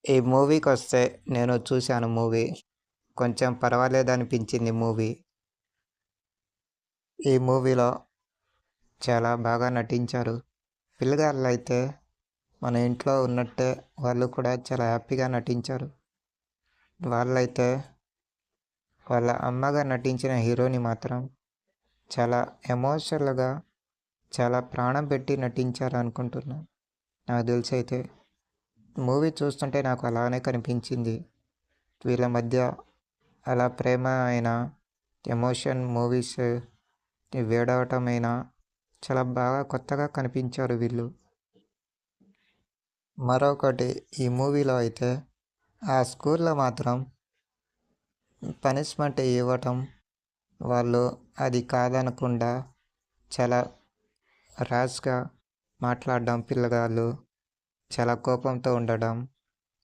ఈ మూవీకొస్తే నేను చూశాను మూవీ. కొంచెం పర్వాలేదనిపించింది మూవీ. ఈ మూవీలో చాలా బాగా నటించారు. పిల్లగాళ్ళైతే మన ఇంట్లో ఉన్నట్టే వాళ్ళు కూడా చాలా హ్యాపీగా నటించారు. వాళ్ళైతే వాళ్ళ అమ్మగా నటించిన హీరోని మాత్రం చాలా ఎమోషనల్‌గా చాలా ప్రాణం పెట్టి నటించారనుకుంటున్నా. నాకు తెలిసైతే. మూవీ చూస్తుంటే నాకు అలానే కనిపించింది. వీళ్ళ మధ్య అలా ప్రేమ అయినా, ఎమోషన్ మూవీస్ వేడవటమైనా చాలా బాగా కొత్తగా కనిపించారు వీళ్ళు. మరొకటి ఈ మూవీలో అయితే ఆ స్కూల్లో మాత్రం పనిష్మెంట్ ఇవ్వటం, వాళ్ళు అది కాదనకుండా చాలా ర్యాష్‌గా మాట్లాడడం పిల్లగాళ్ళు, చాలా కోపంతో ఉండడం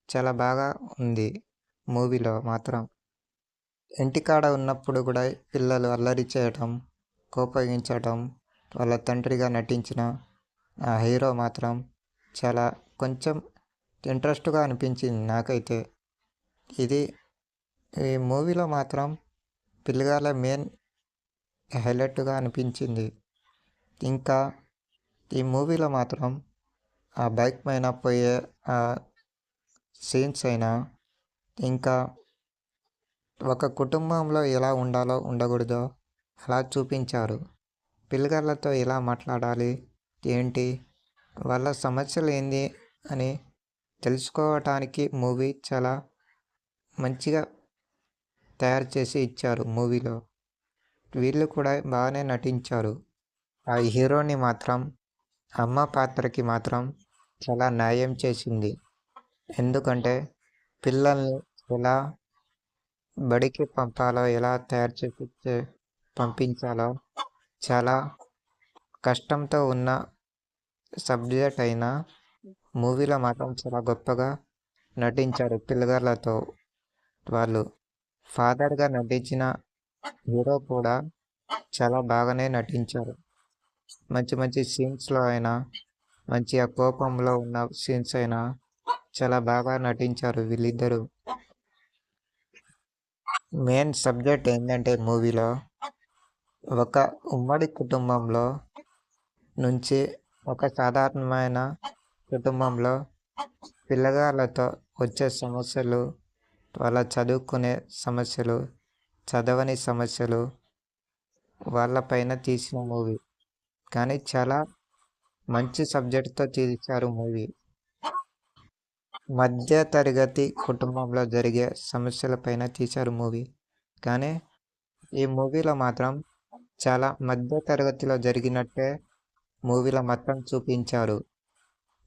చాలా బాగా ఉంది మూవీలో మాత్రం. ఇంటికాడ ఉన్నప్పుడు కూడా పిల్లలు అల్లరి చేయటం, కోపగించటం, వాళ్ళ తండ్రిగా నటించిన ఆ హీరో మాత్రం చాలా కొంచెం ఇంట్రెస్ట్‌గా అనిపించింది నాకైతే. ఇది ఈ మూవీలో మాత్రం పిల్లగాళ్ళ మెయిన్ హైలైట్‌గా అనిపించింది. ఇంకా ఈ మూవీలో మాత్రం ఆ బైక్ పైన పోయే సీన్స్ అయినా, ఇంకా ఒక కుటుంబంలో ఎలా ఉండాలో, ఉండకూడదో అలా చూపించారు. పిల్లగాళ్ళతో ఎలా మాట్లాడాలి, ఏంటి, వాళ్ళ సమస్యలు ఏంది అని తెలుసుకోవటానికి మూవీ చాలా మంచిగా తయారు చేసి ఇచ్చారు మూవీలో. వీళ్ళు కూడా బాగానే నటించారు. ఆ హీరోని మాత్రం అమ్మ పాత్రకి మాత్రం చాలా న్యాయం చేసింది. ఎందుకంటే పిల్లల్ని ఎలా బడికి పంపాలో, ఎలా తయారు చేసి పంపించాలో చాలా కష్టంతో ఉన్న సబ్జెక్ట్ అయినా మూవీలో మాత్రం చాలా గొప్పగా నటించారు పిల్లగాళ్ళతో. వాళ్ళు ఫాదర్గా నటించిన హీరో కూడా చాలా బాగానే నటించారు. మంచి మంచి సీన్స్లో అయినా, మంచిగా కోపంలో ఉన్న సీన్స్ అయినా చాలా బాగా నటించారు వీళ్ళిద్దరూ. మెయిన్ సబ్జెక్ట్ ఏంటంటే మూవీలో ఒక ఉమ్మడి కుటుంబంలో నుంచి ఒక సాధారణమైన కుటుంబంలో పిల్లగాళ్ళతో వచ్చే సమస్యలు, వాళ్ళ చదువుకునే సమస్యలు, చదవని సమస్యలు వాళ్ళపైన తీసిన మూవీ. కానీ చాలా మంచి సబ్జెక్ట్తో తీశారు మూవీ. మధ్య తరగతి కుటుంబంలో జరిగే సమస్యలపైన తీశారు మూవీ. కానీ ఈ మూవీలో మాత్రం చాలా మధ్య తరగతిలో జరిగినట్టే మూవీలో మొత్తం చూపించారు.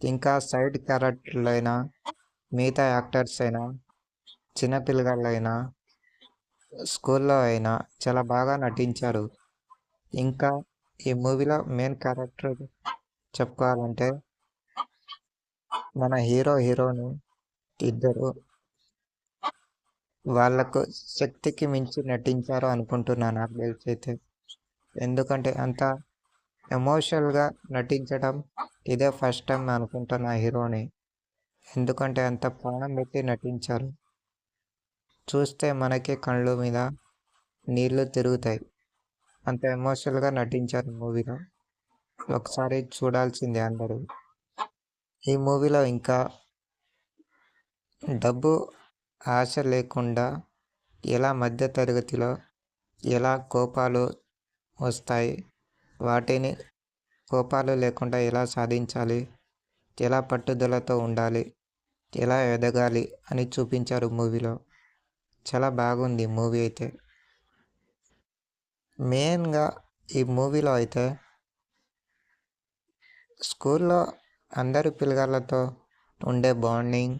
ఇంకా సైడ్ క్యారెక్టర్లైనా, మిగతా యాక్టర్స్ అయినా, చిన్న పిల్లగాళ్ళైనా, స్కూల్లో అయినా చాలా బాగా నటించారు. ఇంకా ఈ మూవీలో మెయిన్ క్యారెక్టర్ చెప్పుకోవాలంటే మన హీరో, హీరోయిన్ ఇద్దరు వాళ్ళకు శక్తికి మించి నటించారు అనుకుంటున్నాను నాకు తెలిసైతే. ఎందుకంటే అంత ఎమోషనల్‌గా నటించడం ఇదే ఫస్ట్ టైం అనుకుంటున్నా హీరోని. ఎందుకంటే అంత ప్రాణం పెట్టి నటించారు. చూస్తే మనకే కళ్ళు మీద నీళ్లు తిరుగుతాయి. అంత ఎమోషనల్‌గా నటించారు మూవీలో. ఒకసారి చూడాల్సిందే అందరూ. ఈ మూవీలో ఇంకా డబ్బు ఆశ లేకుండా ఎలా మధ్య తరగతిలో ఎలా కోపాలు వస్తాయి, వాటిని కోపాలు లేకుండా ఎలా సాధించాలి, ఎలా పట్టుదలతో ఉండాలి, ఎలా ఎదగాలి అని చూపించారు మూవీలో. చాలా బాగుంది మూవీ అయితే. మెయిన్‌గా ఈ మూవీలో అయితే స్కూల్లో అందరు పిల్లగాళ్ళతో ఉండే బాండింగ్,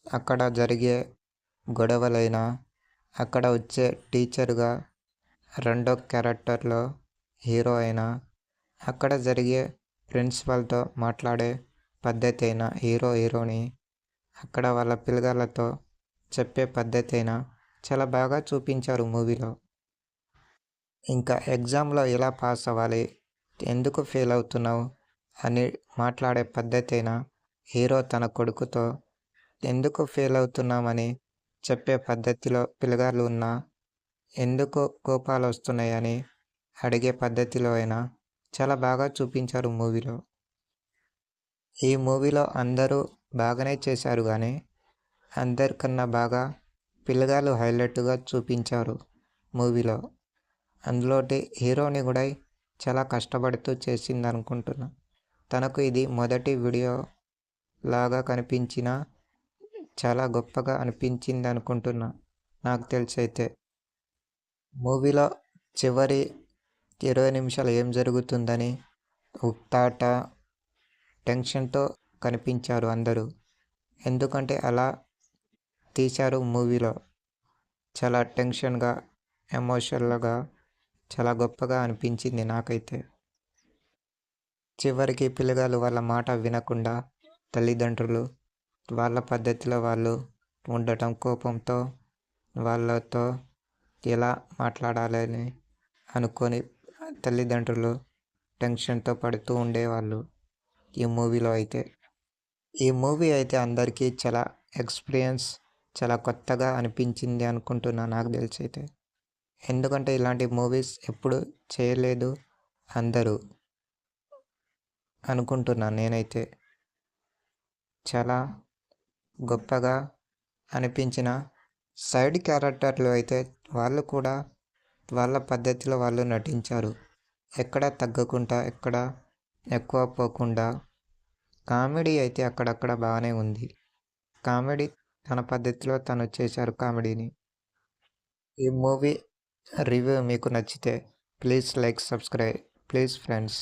అక్కడ జరిగే గొడవలైనా, అక్కడ వచ్చే టీచర్గా రెండో క్యారెక్టర్లో హీరో అయినా, అక్కడ జరిగే ప్రిన్సిపల్తో మాట్లాడే పద్ధతి అయినా, హీరో హీరోని అక్కడ వాళ్ళ పిల్లగాళ్ళతో చెప్పే పద్ధతి అయినా చాలా బాగా చూపించారు మూవీలో. ఇంకా ఎగ్జామ్లో ఎలా పాస్ అవ్వాలి, ఎందుకు ఫెయిల్ అవుతున్నావు అని మాట్లాడే పద్ధతి అయినా, హీరో తన కొడుకుతో ఎందుకు ఫెయిల్ అవుతున్నామని చెప్పే పద్ధతిలో పిల్లగాళ్ళు ఉన్నా, ఎందుకు కోపాలొస్తున్నాయని అడిగే పద్ధతిలో అయినా చాలా బాగా చూపించారు మూవీలో. ఈ మూవీలో అందరూ బాగానే చేశారు గానీ, అందరికన్నా బాగా పిల్లగాళ్ళు హైలైట్‌గా చూపించారు మూవీలో. అందులోటి హీరోని గూడా చాలా కష్టపడుతూ చేసిందనుకుంటున్నా. తనకు ఇది మొదటి వీడియో లాగా కనిపించినా చాలా గొప్పగా అనిపించిందనుకుంటున్నా నాకు తెలిసైతే. మూవీలో చివరి 20 నిమిషాలు ఏం జరుగుతుందని ఉత్తాట టెన్షన్‌తో కనిపించారు అందరూ. ఎందుకంటే అలా తీశారు మూవీలో. చాలా టెన్షన్‌గా, ఎమోషనల్‌గా చాలా గొప్పగా అనిపించింది నాకైతే. చివరికి పిల్లగాళ్ళు వాళ్ళ మాట వినకుండా తల్లిదండ్రులు వాళ్ళ పద్ధతిలో వాళ్ళు ఉండటం, కోపంతో వాళ్ళతో ఎలా మాట్లాడాలని అనుకోని తల్లిదండ్రులు టెన్షన్‌తో పడుతూ ఉండేవాళ్ళు ఈ మూవీలో అయితే. ఈ మూవీ అయితే అందరికీ చాలా ఎక్స్‌పీరియన్స్ చాలా కొత్తగా అనిపించింది అనుకుంటున్నా నాకు తెలిసైతే. ఎందుకంటే ఇలాంటి మూవీస్ ఎప్పుడు చేయలేదు అందరూ అనుకుంటున్నాను నేనైతే. చాలా గొప్పగా అనిపించిన సైడ్ క్యారెక్టర్లు అయితే వాళ్ళు కూడా వాళ్ళ పద్ధతిలో వాళ్ళు నటించారు. ఎక్కడ తగ్గకుండా, ఎక్కడ ఎక్కువ పోకుండా కామెడీ అయితే అక్కడక్కడ బాగానే ఉంది. కామెడీ తన పద్ధతిలో తను చేశారు కామెడీని. ఈ మూవీ రివ్యూ మీకు నచ్చితే please like, subscribe please friends.